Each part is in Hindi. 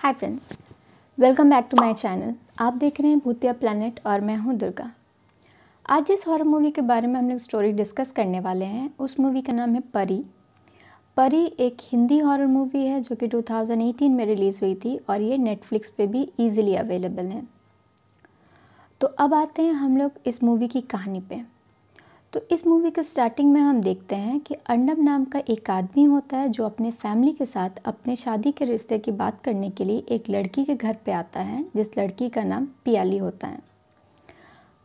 Hi friends, welcome back to my channel. आप देख रहे हैं भूतिया प्लैनेट और मैं हूं दुर्गा। आज जिस हॉरर मूवी के बारे में हम लोग स्टोरी डिस्कस करने वाले हैं उस मूवी का नाम है परी। परी एक हिंदी हॉरर मूवी है जो कि 2018 में रिलीज़ हुई थी और ये नेटफ्लिक्स पे भी ईजिली अवेलेबल है। तो अब आते हैं हम लोग इस मूवी की कहानी पे। तो इस मूवी के स्टार्टिंग में हम देखते हैं कि अर्नब नाम का एक आदमी होता है जो अपने फैमिली के साथ अपने शादी के रिश्ते की बात करने के लिए एक लड़की के घर पे आता है, जिस लड़की का नाम पियाली होता है।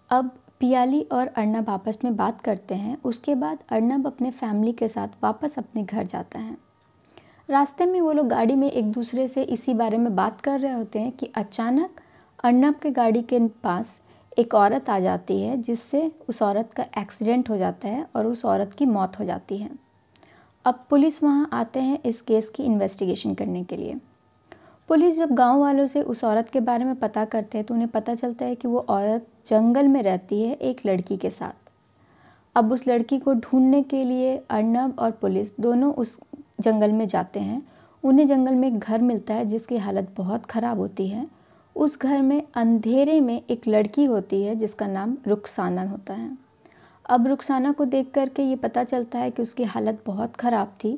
अब पियाली और अर्नब आपस में बात करते हैं। उसके बाद अर्नब अपने फैमिली के साथ वापस अपने घर जाता है। रास्ते में वो लोग गाड़ी में एक दूसरे से इसी बारे में बात कर रहे होते हैं कि अचानक अर्नब के गाड़ी के पास एक औरत आ जाती है, जिससे उस औरत का एक्सीडेंट हो जाता है और उस औरत की मौत हो जाती है। अब पुलिस वहाँ आते हैं इस केस की इन्वेस्टिगेशन करने के लिए। पुलिस जब गांव वालों से उस औरत के बारे में पता करते हैं तो उन्हें पता चलता है कि वो औरत जंगल में रहती है एक लड़की के साथ। अब उस लड़की को ढूंढने के लिए अर्नब और पुलिस दोनों उस जंगल में जाते हैं। उन्हें जंगल में एक घर मिलता है जिसकी हालत बहुत ख़राब होती है। उस घर में अंधेरे में एक लड़की होती है जिसका नाम रुखसाना होता है। अब रुखसाना को देख कर के ये पता चलता है कि उसकी हालत बहुत ख़राब थी।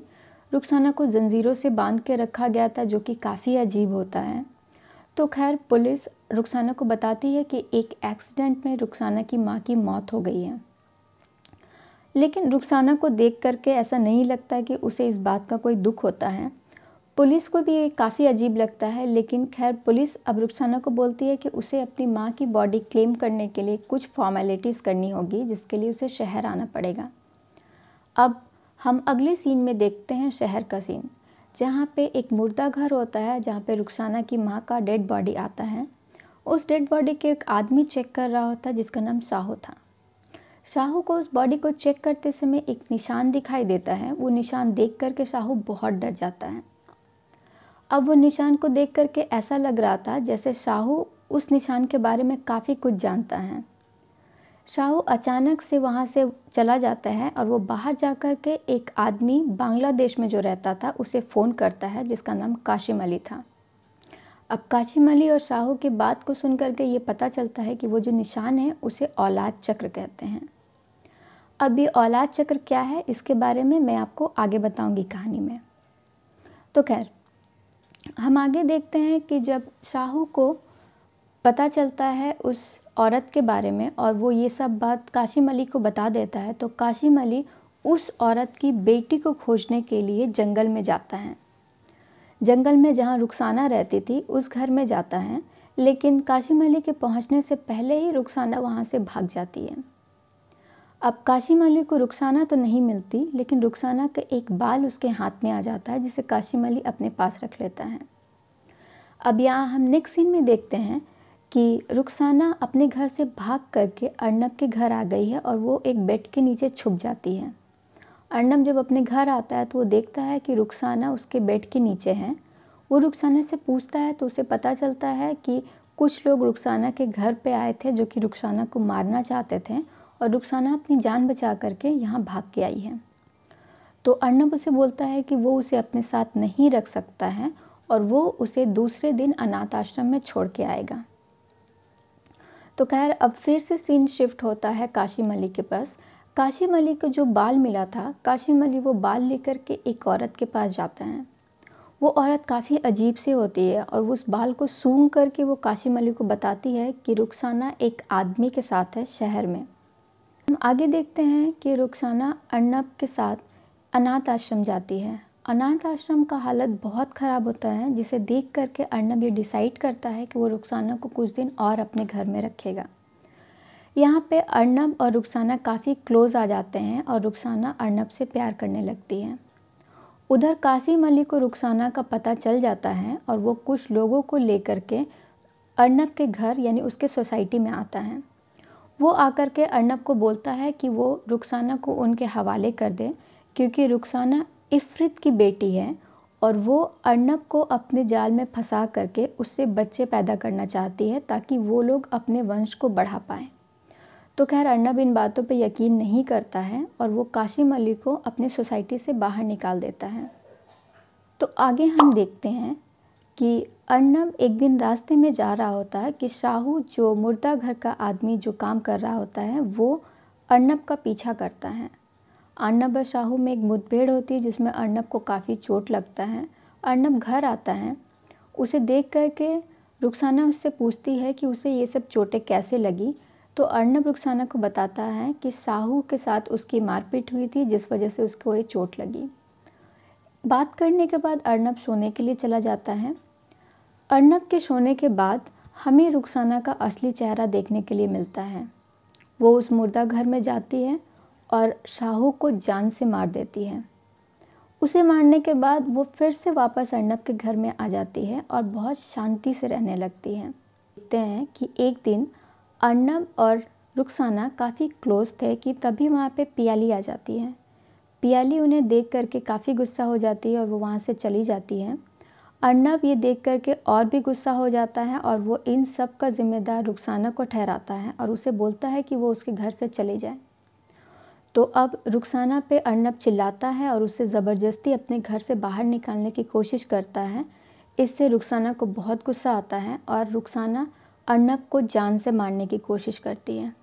रुखसाना को जंजीरों से बांध के रखा गया था, जो कि काफ़ी अजीब होता है। तो खैर पुलिस रुखसाना को बताती है कि एक एक्सीडेंट में रुखसाना की माँ की मौत हो गई है। लेकिन रुखसाना को देख करके ऐसा नहीं लगता कि उसे इस बात का कोई दुख होता है। पुलिस को भी ये काफ़ी अजीब लगता है, लेकिन खैर पुलिस अब रुखसाना को बोलती है कि उसे अपनी माँ की बॉडी क्लेम करने के लिए कुछ फॉर्मेलिटीज़ करनी होगी, जिसके लिए उसे शहर आना पड़ेगा। अब हम अगले सीन में देखते हैं शहर का सीन, जहाँ पे एक मुर्दा घर होता है, जहाँ पे रुखसाना की माँ का डेड बॉडी आता है। उस डेड बॉडी के एक आदमी चेक कर रहा होता है जिसका नाम शाहू था। शाहू को उस बॉडी को चेक करते समय एक निशान दिखाई देता है। वो निशान देख कर के शाहू बहुत डर जाता है। अब वो निशान को देख कर के ऐसा लग रहा था जैसे शाहू उस निशान के बारे में काफ़ी कुछ जानता है। शाहू अचानक से वहाँ से चला जाता है और वो बाहर जा कर के एक आदमी बांग्लादेश में जो रहता था उसे फ़ोन करता है, जिसका नाम काशिम अली था। अब काशिम अली और शाहू की बात को सुन कर के ये पता चलता है कि वो जो निशान है उसे औलाद चक्र कहते हैं। अब ये औलाद चक्र क्या है, इसके बारे में मैं आपको आगे बताऊंगी कहानी में। तो खैर हम आगे देखते हैं कि जब शाहू को पता चलता है उस औरत के बारे में और वो ये सब बात काशिम अली को बता देता है, तो काशिम अली उस औरत की बेटी को खोजने के लिए जंगल में जाता है। जंगल में जहाँ रुखसाना रहती थी उस घर में जाता है, लेकिन काशिम अली के पहुँचने से पहले ही रुखसाना वहाँ से भाग जाती है। अब काशिम अली को रुखसाना तो नहीं मिलती, लेकिन रुखसाना का एक बाल उसके हाथ में आ जाता है, जिसे काशिम अली अपने पास रख लेता है। अब यहाँ हम नेक्स्ट सीन में देखते हैं कि रुखसाना अपने घर से भाग करके अर्नब के घर आ गई है और वो एक बेड के नीचे छुप जाती है। अर्नब जब अपने घर आता है तो वो देखता है कि रुखसाना उसके बेड के नीचे है। वो रुखसाना से पूछता है तो उसे पता चलता है कि कुछ लोग रुखसाना के घर पे आए थे जो कि रुखसाना को मारना चाहते थे और रुखसाना अपनी जान बचा करके यहाँ भाग के आई है। तो अर्नब उसे बोलता है कि वो उसे अपने साथ नहीं रख सकता है और वो उसे दूसरे दिन अनाथ आश्रम में छोड़ के आएगा। तो खैर अब फिर से सीन शिफ्ट होता है काशिम अली के पास। काशिम अली को जो बाल मिला था, काशिम अली वो बाल लेकर के एक औरत के पास जाता है। वो औरत काफ़ी अजीब सी होती है और उस बाल को सूंघ करके वो काशिम अली को बताती है कि रुखसाना एक आदमी के साथ है शहर में। हम आगे देखते हैं कि रुखसाना अर्नब के साथ अनाथ आश्रम जाती है। अनाथ आश्रम का हालत बहुत ख़राब होता है, जिसे देख करके अर्नब ये डिसाइड करता है कि वो रुखसाना को कुछ दिन और अपने घर में रखेगा। यहाँ पे अर्नब और रुखसाना काफ़ी क्लोज आ जाते हैं और रुखसाना अर्नब से प्यार करने लगती है। उधर काशिम अली को रुखसाना का पता चल जाता है और वो कुछ लोगों को लेकर के अर्नब के घर यानी उसके सोसाइटी में आता है। वो आकर के अर्नब को बोलता है कि वो रुखसाना को उनके हवाले कर दे, क्योंकि रुखसाना इफ़रित की बेटी है और वो अर्नब को अपने जाल में फंसा करके उससे बच्चे पैदा करना चाहती है ताकि वो लोग अपने वंश को बढ़ा पाएँ। तो खैर अर्नब इन बातों पे यकीन नहीं करता है और वो काशिम अली को अपने सोसाइटी से बाहर निकाल देता है। तो आगे हम देखते हैं कि अर्नब एक दिन रास्ते में जा रहा होता है कि शाहू जो मुर्दा घर का आदमी जो काम कर रहा होता है वो अर्नब का पीछा करता है। अर्नब और शाहू में एक मुठभेड़ होती है जिसमें अर्नब को काफ़ी चोट लगता है। अर्नब घर आता है, उसे देख कर के रुखसाना उससे पूछती है कि उसे ये सब चोटें कैसे लगी। तो अर्नब रुखसाना को बताता है कि शाहू के साथ उसकी मारपीट हुई थी जिस वजह से उसको ये चोट लगी। बात करने के बाद अर्नब सोने के लिए चला जाता है। अर्नब के सोने के बाद हमें रुखसाना का असली चेहरा देखने के लिए मिलता है। वो उस मुर्दा घर में जाती है और शाहू को जान से मार देती है। उसे मारने के बाद वो फिर से वापस अर्नब के घर में आ जाती है और बहुत शांति से रहने लगती है। देखते हैं कि एक दिन अर्नब और रुखसाना काफ़ी क्लोज थे कि तभी वहाँ पे पियाली आ जाती है। पियाली उन्हें देख करके काफ़ी गुस्सा हो जाती है और वो वहाँ से चली जाती है। अर्नब ये देख करके और भी गुस्सा हो जाता है और वो इन सब का जिम्मेदार रुखसाना को ठहराता है और उसे बोलता है कि वो उसके घर से चले जाए। तो अब रुखसाना पे अर्नब चिल्लाता है और उसे ज़बरदस्ती अपने घर से बाहर निकालने की कोशिश करता है। इससे रुखसाना को बहुत गुस्सा आता है और रुखसाना अर्नब को जान से मारने की कोशिश करती है।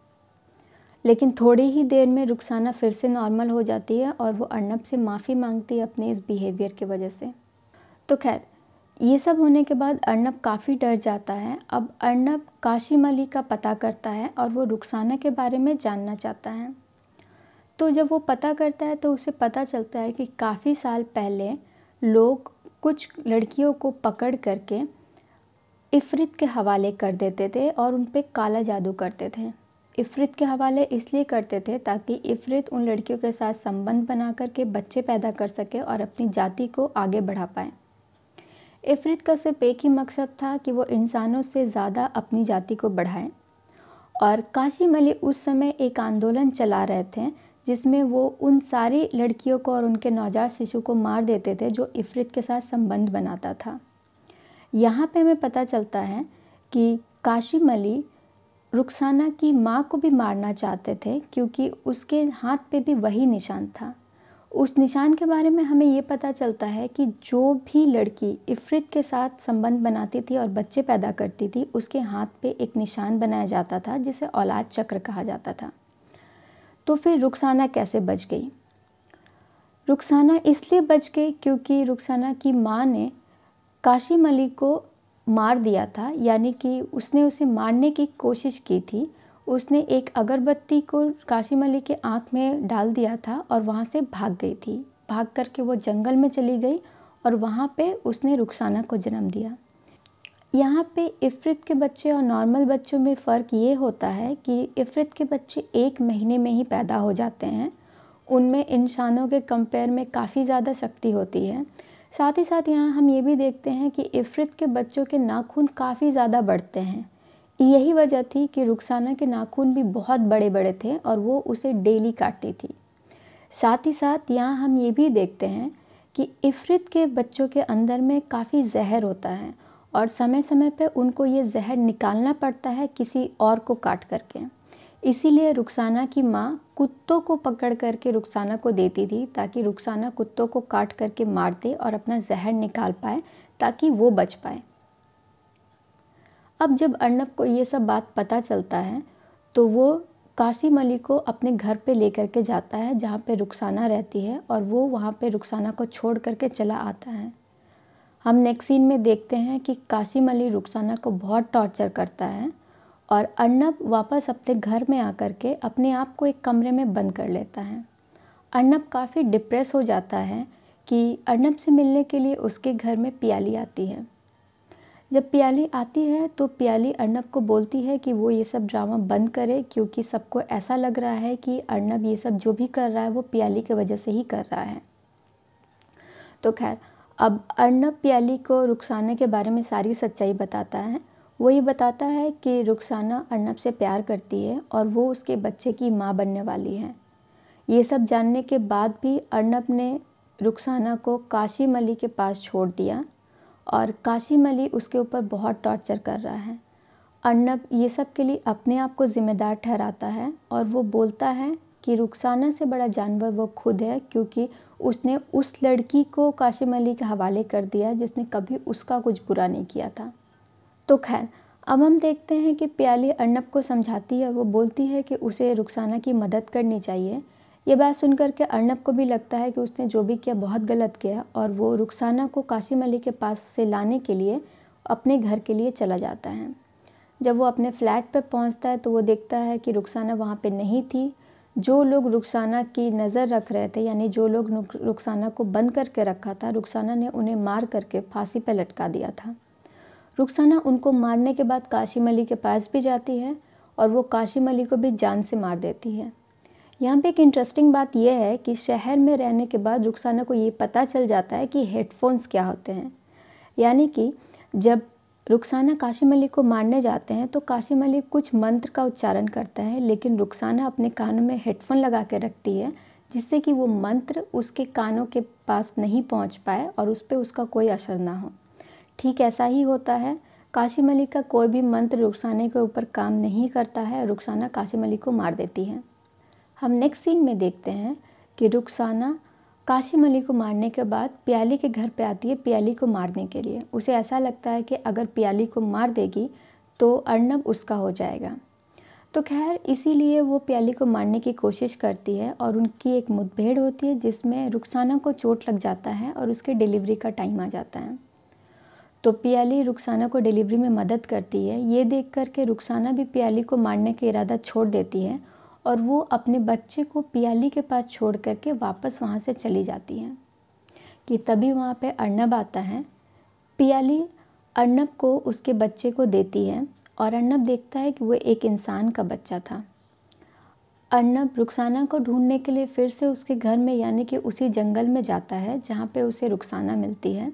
लेकिन थोड़ी ही देर में रुखसाना फिर से नॉर्मल हो जाती है और वो अर्नब से माफ़ी मांगती है अपने इस बिहेवियर की वजह से। तो खैर, ये सब होने के बाद अर्नब काफ़ी डर जाता है। अब अर्नब काशिम अली का पता करता है और वो रुखसाना के बारे में जानना चाहता है। तो जब वो पता करता है तो उसे पता चलता है कि काफ़ी साल पहले लोग कुछ लड़कियों को पकड़ करके इफ़रित के हवाले कर देते थे और उन पे काला जादू करते थे। इफ़रित के हवाले इसलिए करते थे ताकि इफ़रित उन लड़कियों के साथ संबंध बना करके बच्चे पैदा कर सके और अपनी जाति को आगे बढ़ा पाए। इफ़रित का सिर्फ एक ही मकसद था कि वो इंसानों से ज़्यादा अपनी जाति को बढ़ाएं। और काशिम अली उस समय एक आंदोलन चला रहे थे जिसमें वो उन सारी लड़कियों को और उनके नवजात शिशु को मार देते थे जो इफ़रित के साथ संबंध बनाता था। यहाँ पे हमें पता चलता है कि काशिम अली रुखसाना की माँ को भी मारना चाहते थे क्योंकि उसके हाथ पे भी वही निशान था। उस निशान के बारे में हमें ये पता चलता है कि जो भी लड़की इफ़रित के साथ संबंध बनाती थी और बच्चे पैदा करती थी उसके हाथ पे एक निशान बनाया जाता था जिसे औलाद चक्र कहा जाता था। तो फिर रुखसाना कैसे बच गई? रुखसाना इसलिए बच गई क्योंकि रुखसाना की माँ ने काशिम अली को मार दिया था, यानी कि उसने उसे मारने की कोशिश की थी। उसने एक अगरबत्ती को काशिम अली के आँख में डाल दिया था और वहाँ से भाग गई थी। भाग करके वो जंगल में चली गई और वहाँ पे उसने रुखसाना को जन्म दिया। यहाँ पे इफ़रित के बच्चे और नॉर्मल बच्चों में फ़र्क ये होता है कि इफ़रित के बच्चे 1 महीने में ही पैदा हो जाते हैं। उनमें इंसानों के कंपेयर में काफ़ी ज़्यादा शक्ति होती है। साथ ही साथ यहाँ हम ये भी देखते हैं कि इफ़रित के बच्चों के नाखून काफ़ी ज़्यादा बढ़ते हैं। यही वजह थी कि रुखसाना के नाखून भी बहुत बड़े बड़े थे और वो उसे डेली काटती थी। साथ ही साथ यहाँ हम ये भी देखते हैं कि इफ़रित के बच्चों के अंदर में काफ़ी जहर होता है और समय समय पे उनको ये जहर निकालना पड़ता है किसी और को काट करके। इसीलिए रुखसाना की माँ कुत्तों को पकड़ करके रुखसाना को देती थी ताकि रुखसाना कुत्तों को काट करके मार दे और अपना जहर निकाल पाए ताकि वो बच पाए। अब जब अर्नब को ये सब बात पता चलता है तो वो काशिम अली को अपने घर पे लेकर के जाता है जहाँ पे रुखसाना रहती है और वो वहाँ पे रुखसाना को छोड़ करके चला आता है। हम नेक्स्ट सीन में देखते हैं कि काशिम अली रुखसाना को बहुत टॉर्चर करता है और अर्नब वापस अपने घर में आकर के अपने आप को एक कमरे में बंद कर लेता है। अर्नब काफ़ी डिप्रेस हो जाता है कि अर्नब से मिलने के लिए उसके घर में पियाली आती है। जब पियाली आती है तो पियाली अर्नब को बोलती है कि वो ये सब ड्रामा बंद करे क्योंकि सबको ऐसा लग रहा है कि अर्नब ये सब जो भी कर रहा है वो पियाली की वजह से ही कर रहा है। तो खैर, अब अर्नब पियाली को रुखसाना के बारे में सारी सच्चाई बताता है। वो ये बताता है कि रुखसाना अर्नब से प्यार करती है और वो उसके बच्चे की माँ बनने वाली है। ये सब जानने के बाद भी अर्नब ने रुखसाना को काशिम अली के पास छोड़ दिया और काशिम अली उसके ऊपर बहुत टॉर्चर कर रहा है। अर्नब ये सब के लिए अपने आप को ज़िम्मेदार ठहराता है और वो बोलता है कि रुखसाना से बड़ा जानवर वो खुद है, क्योंकि उसने उस लड़की को काशिम अली के हवाले कर दिया जिसने कभी उसका कुछ बुरा नहीं किया था। तो खैर, अब हम देखते हैं कि प्याली अर्नब को समझाती है और वो बोलती है कि उसे रुखसाना की मदद करनी चाहिए। ये बात सुनकर के अर्नब को भी लगता है कि उसने जो भी किया बहुत गलत किया, और वो रुखसाना को काशिम अली के पास से लाने के लिए अपने घर के लिए चला जाता है। जब वो अपने फ्लैट पर पहुंचता है तो वो देखता है कि रुखसाना वहाँ पे नहीं थी। जो लोग रुखसाना की नज़र रख रहे थे, यानी जो लोग रुखसाना को बंद करके रखा था, रुखसाना ने उन्हें मार करके फांसी पर लटका दिया था। रुखसाना उनको मारने के बाद काशिम अली के पास भी जाती है और वो काशिम अली को भी जान से मार देती है। यहाँ पे एक इंटरेस्टिंग बात यह है कि शहर में रहने के बाद रुखसाना को ये पता चल जाता है कि हेडफोन्स क्या होते हैं। यानी कि जब रुखसाना काशिम अली को मारने जाते हैं तो काशिम अली कुछ मंत्र का उच्चारण करता है, लेकिन रुखसाना अपने कानों में हेडफोन लगा के रखती है जिससे कि वो मंत्र उसके कानों के पास नहीं पहुँच पाए और उस पर उसका कोई असर ना हो। ठीक ऐसा ही होता है, काशिम अली का कोई भी मंत्र रुखसाना के ऊपर काम नहीं करता है। रुखसाना काशिम अली को मार देती है। हम नेक्स्ट सीन में देखते हैं कि रुखसाना काशिम अली को मारने के बाद प्याली के घर पे आती है प्याली को मारने के लिए। उसे ऐसा लगता है कि अगर प्याली को मार देगी तो अर्नब उसका हो जाएगा। तो खैर, इसीलिए वो प्याली को मारने की कोशिश करती है और उनकी एक मुठभेड़ होती है जिसमें रुखसाना को चोट लग जाता है और उसके डिलीवरी का टाइम आ जाता है। तो प्याली रुखसाना को डिलीवरी में मदद करती है। ये देख कर के रुखसाना भी प्याली को मारने का इरादा छोड़ देती है और वो अपने बच्चे को प्याली के पास छोड़ करके वापस वहाँ से चली जाती है कि तभी वहाँ पे अर्नब आता है। प्याली अर्नब को उसके बच्चे को देती है और अर्नब देखता है कि वो एक इंसान का बच्चा था। अर्नब रुखसाना को ढूंढने के लिए फिर से उसके घर में, यानी कि उसी जंगल में जाता है जहाँ पे उसे रुखसाना मिलती है।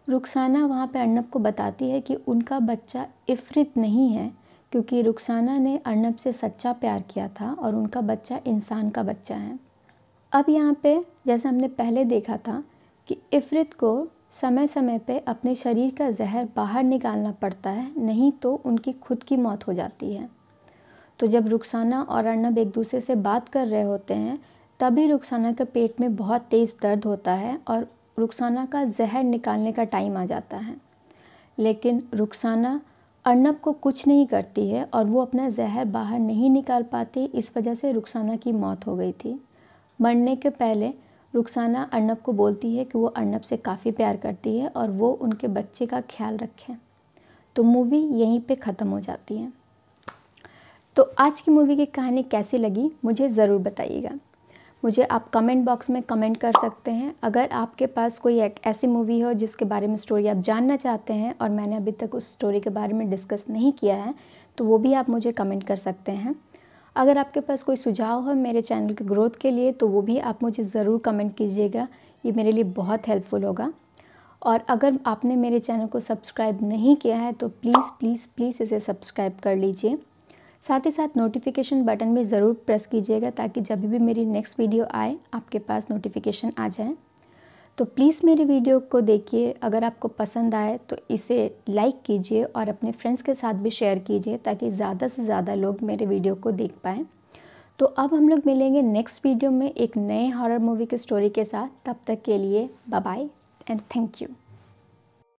रुखसाना वहाँ पे अर्नब को बताती है कि उनका बच्चा इफ़रित नहीं है, क्योंकि रुखसाना ने अर्नब से सच्चा प्यार किया था और उनका बच्चा इंसान का बच्चा है। अब यहाँ पे जैसा हमने पहले देखा था कि इफ़रित को समय समय पे अपने शरीर का जहर बाहर निकालना पड़ता है, नहीं तो उनकी खुद की मौत हो जाती है। तो जब रुखसाना और अर्नब एक दूसरे से बात कर रहे होते हैं तभी रुखसाना के पेट में बहुत तेज़ दर्द होता है और रुखसाना का जहर निकालने का टाइम आ जाता है। लेकिन रुखसाना अर्नब को कुछ नहीं करती है और वो अपना जहर बाहर नहीं निकाल पाती। इस वजह से रुखसाना की मौत हो गई थी। मरने के पहले रुखसाना अर्नब को बोलती है कि वो अर्नब से काफ़ी प्यार करती है और वो उनके बच्चे का ख्याल रखें। तो मूवी यहीं पे ख़त्म हो जाती है। तो आज की मूवी की कहानी कैसी लगी मुझे ज़रूर बताइएगा। मुझे आप कमेंट बॉक्स में कमेंट कर सकते हैं। अगर आपके पास कोई एक ऐसी मूवी हो जिसके बारे में स्टोरी आप जानना चाहते हैं और मैंने अभी तक उस स्टोरी के बारे में डिस्कस नहीं किया है तो वो भी आप मुझे कमेंट कर सकते हैं। अगर आपके पास कोई सुझाव हो मेरे चैनल के ग्रोथ के लिए तो वो भी आप मुझे ज़रूर कमेंट कीजिएगा, ये मेरे लिए बहुत हेल्पफुल होगा। और अगर आपने मेरे चैनल को सब्सक्राइब नहीं किया है तो प्लीज़ प्लीज़ प्लीज़ इसे सब्सक्राइब कर लीजिए। साथ ही साथ नोटिफिकेशन बटन भी ज़रूर प्रेस कीजिएगा ताकि जब भी मेरी नेक्स्ट वीडियो आए आपके पास नोटिफिकेशन आ जाए। तो प्लीज़ मेरी वीडियो को देखिए, अगर आपको पसंद आए तो इसे लाइक कीजिए और अपने फ्रेंड्स के साथ भी शेयर कीजिए ताकि ज़्यादा से ज़्यादा लोग मेरे वीडियो को देख पाएँ। तो अब हम लोग मिलेंगे नेक्स्ट वीडियो में एक नए हॉरर मूवी की स्टोरी के साथ। तब तक के लिए bye bye and thank you.